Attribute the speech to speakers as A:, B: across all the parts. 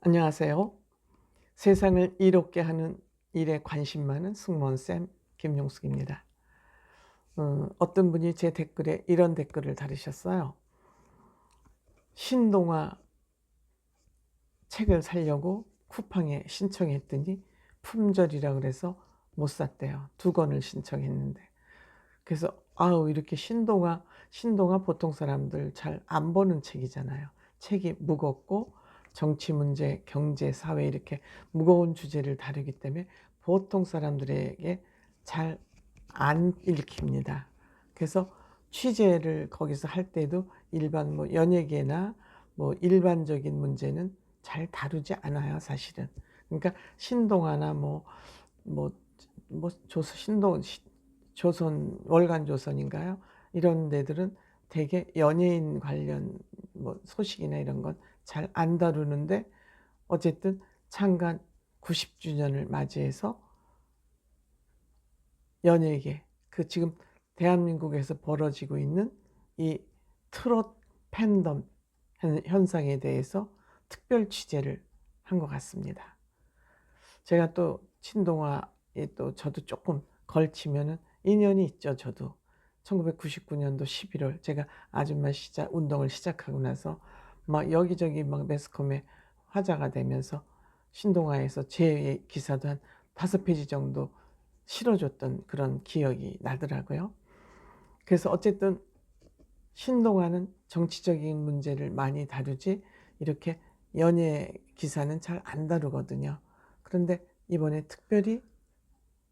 A: 안녕하세요. 세상을 이롭게 하는 일에 관심 많은 승무원쌤 김용숙입니다. 어떤 분이 제 댓글에 이런 댓글을 달으셨어요. 신동아 책을 사려고 쿠팡에 신청했더니 품절이라 그래서 못 샀대요. 2권을 신청했는데. 그래서 아우, 이렇게 신동아 보통 사람들 잘 안 보는 책이잖아요. 책이 무겁고 정치 문제, 경제, 사회 이렇게 무거운 주제를 다루기 때문에 보통 사람들에게 잘 안 읽힙니다. 그래서 취재를 거기서 할 때도 일반 연예계나 일반적인 문제는 잘 다루지 않아요, 사실은. 그러니까 신동아나 뭐 조선 월간조선인가요? 이런 데들은 되게 연예인 관련 소식이나 이런 건 잘 안 다루는데, 어쨌든 창간 90주년을 맞이해서 연예계, 지금 대한민국에서 벌어지고 있는 이 트롯 팬덤 현상에 대해서 특별 취재를 한 것 같습니다. 제가 또 신동아에 또 저도 조금 걸치면은 인연이 있죠. 저도 1999년도 11월 제가 아줌마 운동을 시작하고 나서 막 여기저기 막 매스컴에 화제가 되면서 신동아에서 제 기사도 한 5페이지 정도 실어줬던 그런 기억이 나더라고요. 그래서 어쨌든 신동아는 정치적인 문제를 많이 다루지 이렇게 연예 기사는 잘 안 다루거든요. 그런데 이번에 특별히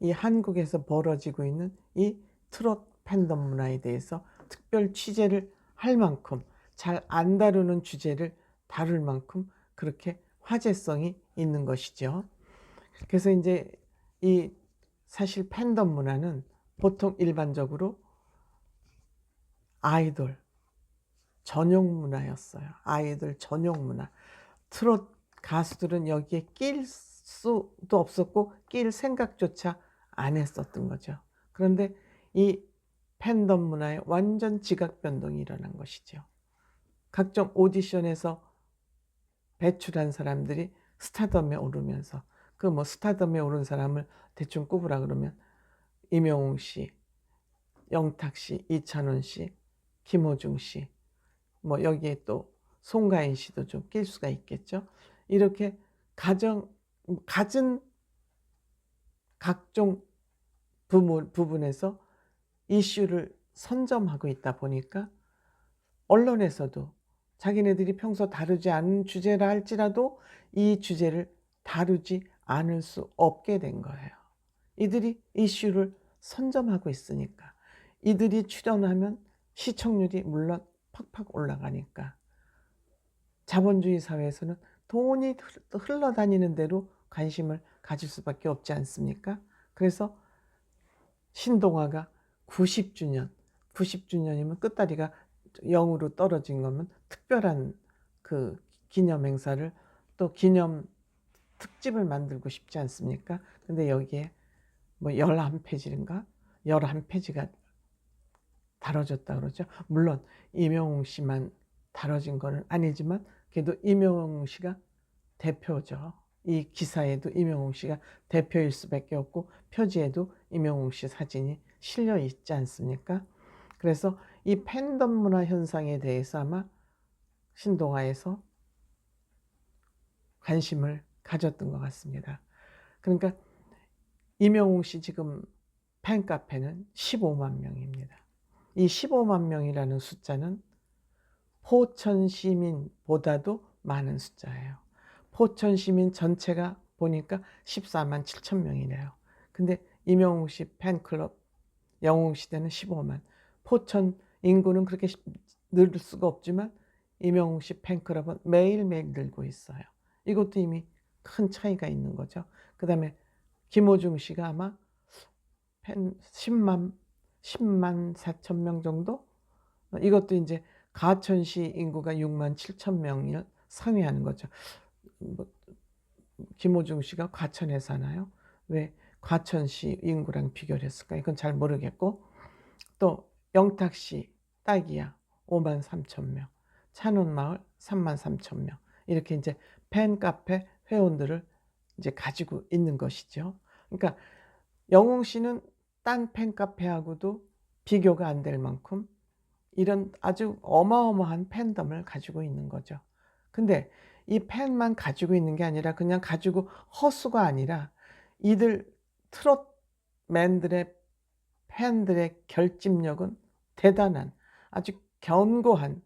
A: 이 한국에서 벌어지고 있는 이 트롯 팬덤 문화에 대해서 특별 취재를 할 만큼, 잘 안 다루는 주제를 다룰 만큼 그렇게 화제성이 있는 것이죠. 그래서 이제 이 사실 팬덤 문화는 보통 일반적으로 아이돌 전용 문화였어요. 아이돌 전용 문화. 트롯 가수들은 여기에 낄 수도 없었고 낄 생각조차 안 했었던 거죠. 그런데 이 팬덤 문화에 완전 지각 변동이 일어난 것이죠. 각종 오디션에서 배출한 사람들이 스타덤에 오르면서, 스타덤에 오른 사람을 대충 꼽으라 그러면 임영웅 씨, 영탁 씨, 이찬원 씨, 김호중 씨, 여기에 또 송가인 씨도 좀 낄 수가 있겠죠. 이렇게 갖은 각종 부분에서 이슈를 선점하고 있다 보니까 언론에서도 자기네들이 평소 다루지 않은 주제라 할지라도 이 주제를 다루지 않을 수 없게 된 거예요. 이들이 이슈를 선점하고 있으니까. 이들이 출연하면 시청률이 물론 팍팍 올라가니까. 자본주의 사회에서는 돈이 흘러다니는 대로 관심을 가질 수밖에 없지 않습니까? 그래서 신동아가 90주년이면 끝다리가 0으로 떨어진 거면 특별한 기념 행사를, 또 기념 특집을 만들고 싶지 않습니까? 근데 여기에 11페이지인가? 11페이지가 다뤄졌다 그러죠. 물론 임영웅 씨만 다뤄진 거는 아니지만 그래도 임영웅 씨가 대표죠. 이 기사에도 임영웅 씨가 대표일 수밖에 없고 표지에도 임영웅 씨 사진이 실려 있지 않습니까? 그래서 이 팬덤 문화 현상에 대해서 아마 신동아에서 관심을 가졌던 것 같습니다. 그러니까 임영웅 씨 지금 팬카페는 15만 명입니다. 이 15만 명이라는 숫자는 포천 시민보다도 많은 숫자예요. 포천 시민 전체가 보니까 14만 7천 명이래요. 근데 임영웅 씨 팬클럽 영웅 시대는 15만. 포천 인구는 그렇게 늘 수가 없지만 임영웅 씨 팬클럽은 매일매일 늘고 있어요. 이것도 이미 큰 차이가 있는 거죠. 그 다음에 김호중 씨가 아마 팬 10만 4천 명 정도? 이것도 이제 가천시 인구가 6만 7천 명을 상회하는 거죠. 뭐, 김호중 씨가 과천에 사나요? 왜 과천시 인구랑 비교를 했을까? 이건 잘 모르겠고, 또 영탁 씨 딸기야 5만 3천 명, 찬원마을 3만 3천 명, 이렇게 이제 팬카페 회원들을 이제 가지고 있는 것이죠. 그러니까 영웅 씨는 딴 팬카페하고도 비교가 안 될 만큼 이런 아주 어마어마한 팬덤을 가지고 있는 거죠. 근데 이 팬만 가지고 있는 게 아니라 그냥 가지고 허수가 아니라 이들 트롯맨들의 팬들의 결집력은 대단한 아주 견고한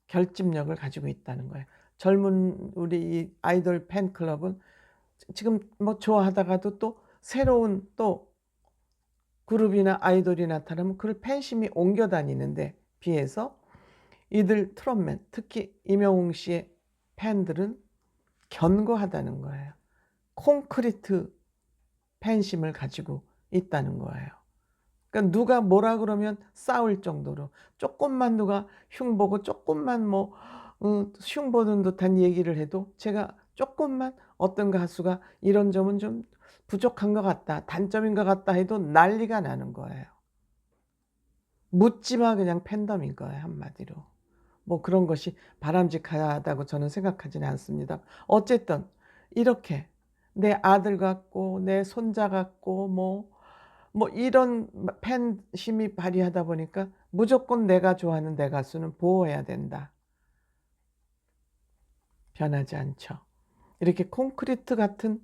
A: 결집력을 가지고 있다는 거예요. 젊은 우리 이 아이돌 팬클럽은 지금 뭐 좋아하다가도 또 새로운 또 그룹이나 아이돌이 나타나면 그걸 팬심이 옮겨 다니는데 비해서 이들 트롯맨, 특히 임영웅 씨의 팬들은 견고하다는 거예요. 콘크리트 팬심을 가지고 있다는 거예요. 그러니까 누가 뭐라 그러면 싸울 정도로 조금만 누가 흉보고 조금만 뭐 흉보는 듯한 얘기를 해도 제가 조금만 어떤 가수가 이런 점은 좀 부족한 것 같다, 단점인 것 같다 해도 난리가 나는 거예요. 묻지마 그냥 팬덤인 거예요, 한마디로. 뭐 그런 것이 바람직하다고 저는 생각하지는 않습니다. 어쨌든 이렇게 내 아들 같고 내 손자 같고 뭐 이런 팬심이 발휘하다 보니까 무조건 내가 좋아하는 내 가수는 보호해야 된다. 변하지 않죠. 이렇게 콘크리트 같은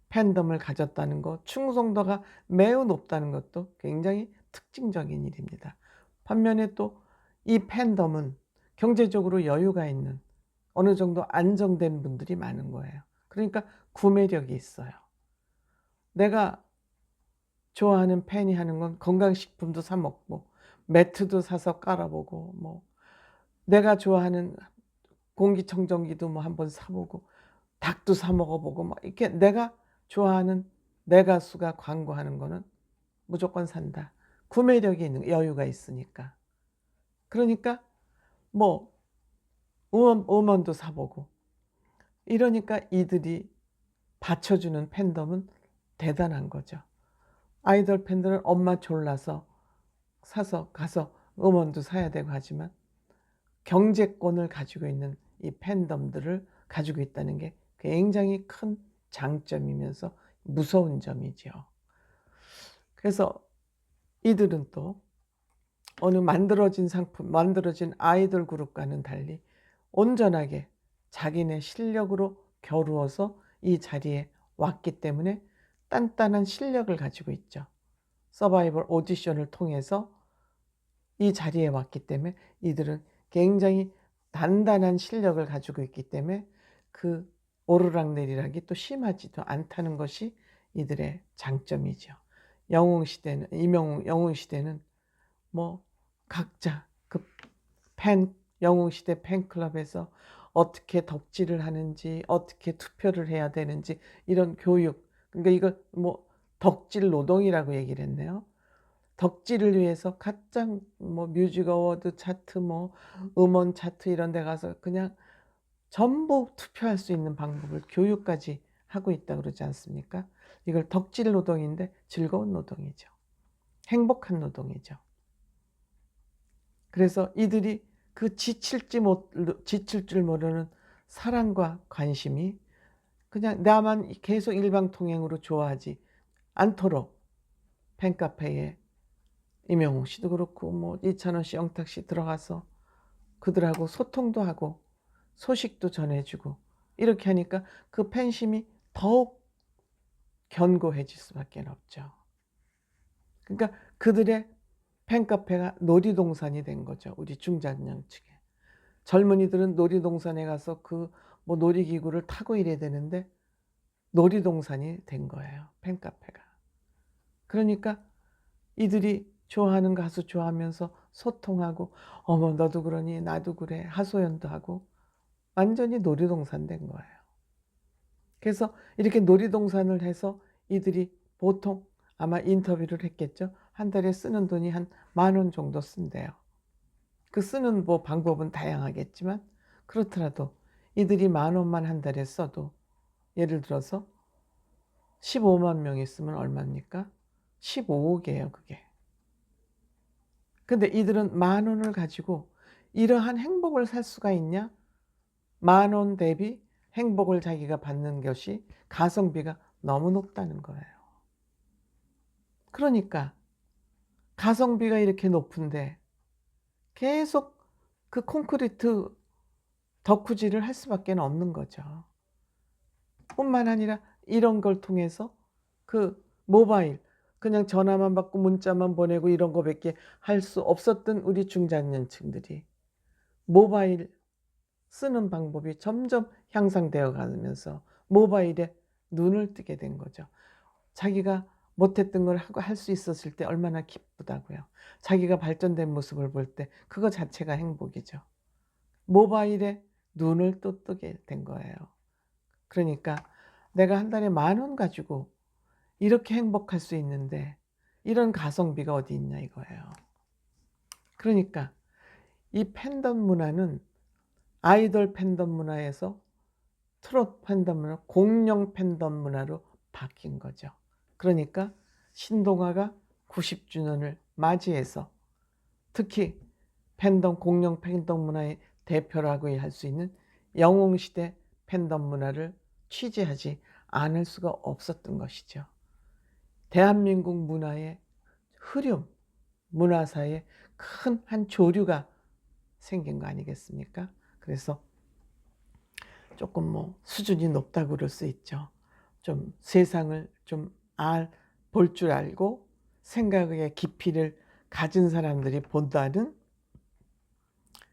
A: 팬덤을 가졌다는 것, 충성도가 매우 높다는 것도 굉장히 특징적인 일입니다. 반면에 또 이 팬덤은 경제적으로 여유가 있는 어느 정도 안정된 분들이 많은 거예요. 그러니까 구매력이 있어요. 내가 좋아하는 팬이 하는 건 건강식품도 사 먹고 매트도 사서 깔아보고 뭐 내가 좋아하는 공기청정기도 뭐 한번 사보고 닭도 사 먹어보고 막 이렇게 내가 좋아하는 내 가수가 광고하는 거는 무조건 산다. 구매력이 있는 여유가 있으니까. 그러니까 뭐 음원도 사보고 이러니까 이들이 받쳐주는 팬덤은 대단한 거죠. 아이돌 팬들은 엄마 졸라서 사서 가서 음원도 사야 되고 하지만 경제권을 가지고 있는 이 팬덤들을 가지고 있다는 게 굉장히 큰 장점이면서 무서운 점이죠. 그래서 이들은 또 어느 만들어진 상품, 만들어진 아이돌 그룹과는 달리 온전하게 자기네 실력으로 겨루어서 이 자리에 왔기 때문에 단단한 실력을 가지고 있죠. 서바이벌 오디션을 통해서 이 자리에 왔기 때문에 이들은 굉장히 단단한 실력을 가지고 있기 때문에 그 오르락내리락이 또 심하지도 않다는 것이 이들의 장점이죠. 영웅 시대는 뭐 각자 그 영웅시대 팬클럽에서 어떻게 덕질을 하는지 어떻게 투표를 해야 되는지 이런 교육, 그러니까 이거 뭐 덕질 노동이라고 얘기를 했네요. 덕질을 위해서 가장 뭐 뮤직 어워드 차트 뭐 음원 차트 이런 데 가서 그냥 전부 투표할 수 있는 방법을 교육까지 하고 있다 그러지 않습니까? 이걸 덕질 노동인데 즐거운 노동이죠. 행복한 노동이죠. 그래서 이들이 그 지칠 줄 모르는 사랑과 관심이 그냥 나만 계속 일방통행으로 좋아하지 않도록 팬카페에 임영웅 씨도 그렇고 뭐 이찬원 씨, 영탁 씨 들어가서 그들하고 소통도 하고 소식도 전해주고 이렇게 하니까 그 팬심이 더욱 견고해질 수밖에 없죠. 그러니까 그들의 팬카페가 놀이동산이 된 거죠. 우리 중장년 측에. 젊은이들은 놀이동산에 가서 그 뭐 놀이기구를 타고 이래야 되는데 놀이동산이 된 거예요. 팬카페가. 그러니까 이들이 좋아하는 가수 좋아하면서 소통하고 어머 너도 그러니 나도 그래 하소연도 하고 완전히 놀이동산 된 거예요. 그래서 이렇게 놀이동산을 해서 이들이 보통 아마 인터뷰를 했겠죠. 한 달에 쓰는 돈이 한 10,000원 정도 쓴대요. 그 쓰는 뭐 방법은 다양하겠지만 그렇더라도 이들이 10,000원만 한 달에 써도 예를 들어서 15만 명이 쓰면 얼마입니까? 15억이에요 그게. 근데 이들은 10,000원을 가지고 이러한 행복을 살 수가 있냐? 10,000원 대비 행복을 자기가 받는 것이 가성비가 너무 높다는 거예요. 그러니까 가성비가 이렇게 높은데 계속 그 콘크리트 덕후질을 할 수밖에 없는 거죠. 뿐만 아니라 이런 걸 통해서 그 모바일, 그냥 전화만 받고 문자만 보내고 이런 거밖에 할 수 없었던 우리 중장년층들이 모바일 쓰는 방법이 점점 향상되어 가면서 모바일에 눈을 뜨게 된 거죠. 자기가 못했던 걸 하고 할 수 있었을 때 얼마나 기쁘다고요. 자기가 발전된 모습을 볼 때 그거 자체가 행복이죠. 모바일에 눈을 또 뜨게 된 거예요. 그러니까 내가 한 달에 10,000원 가지고 이렇게 행복할 수 있는데 이런 가성비가 어디 있냐 이거예요. 그러니까 이 팬덤 문화는 아이돌 팬덤 문화에서 트롯 팬덤 문화, 공룡 팬덤 문화로 바뀐 거죠. 그러니까 신동아가 90주년을 맞이해서 특히 팬덤, 공룡 팬덤 문화의 대표라고 할 수 있는 영웅시대 팬덤 문화를 취재하지 않을 수가 없었던 것이죠. 대한민국 문화의 흐름, 문화사의 큰 한 조류가 생긴 거 아니겠습니까? 그래서 조금 뭐 수준이 높다고 그럴 수 있죠. 좀 세상을 좀 볼 줄 알고 생각의 깊이를 가진 사람들이 본다는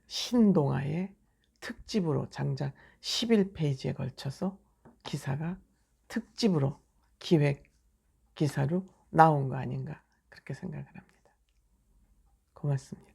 A: 신동아의 특집으로 장장 11페이지에 걸쳐서 기사가 특집으로 기획 기사로 나온 거 아닌가 그렇게 생각을 합니다. 고맙습니다.